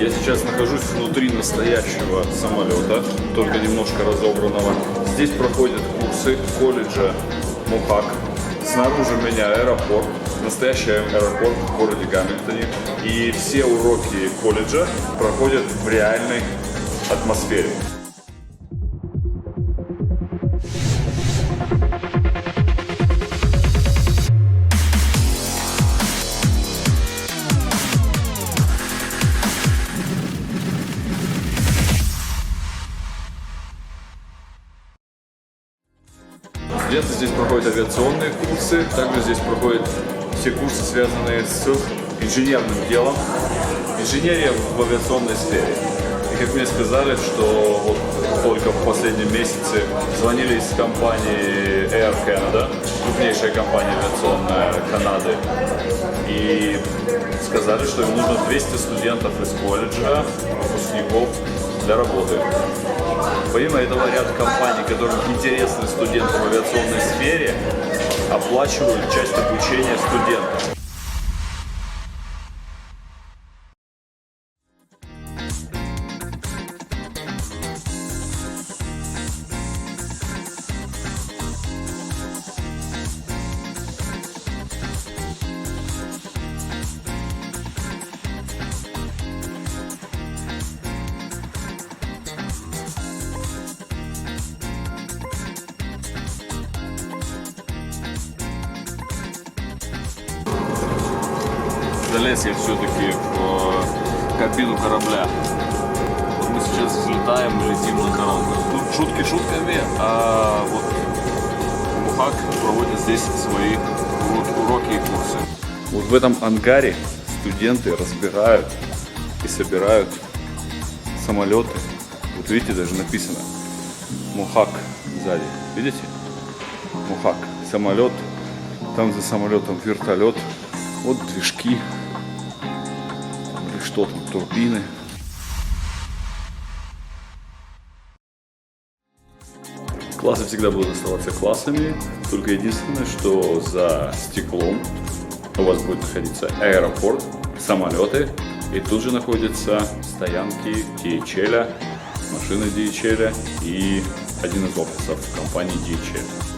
Я сейчас нахожусь внутри настоящего самолета, только немножко разобранного. Здесь проходят курсы колледжа МУХАК. Снаружи меня аэропорт, настоящий аэропорт в городе Гамильтоне. И все уроки колледжа проходят в реальной атмосфере. Студенты здесь проходят авиационные курсы, также здесь проходят все курсы, связанные с инженерным делом, инженерия в авиационной сфере. И как мне сказали, что вот только в последнем месяце звонили из компании Air Canada, крупнейшая компания авиационная Канады, и сказали, что им нужно 200 студентов из колледжа, выпускников для работы. Помимо этого, ряд компаний, которым интересны студенты в авиационной сфере, оплачивают часть обучения студентов. Залез я все-таки в кабину корабля. Вот мы сейчас взлетаем и летим на корабль. Тут шутки шутками, а вот МУХАК проводит здесь свои уроки и курсы. Вот в этом ангаре студенты разбирают и собирают самолеты. Вот видите, даже написано МУХАК сзади. Видите? МУХАК. Самолет. Там за самолетом вертолет. Вот движки. Что там, турбины. Классы всегда будут оставаться классами, только единственное, что за стеклом у вас будет находиться аэропорт, самолеты, и тут же находятся стоянки DHL, машины DHL и один из офисов компании DHL.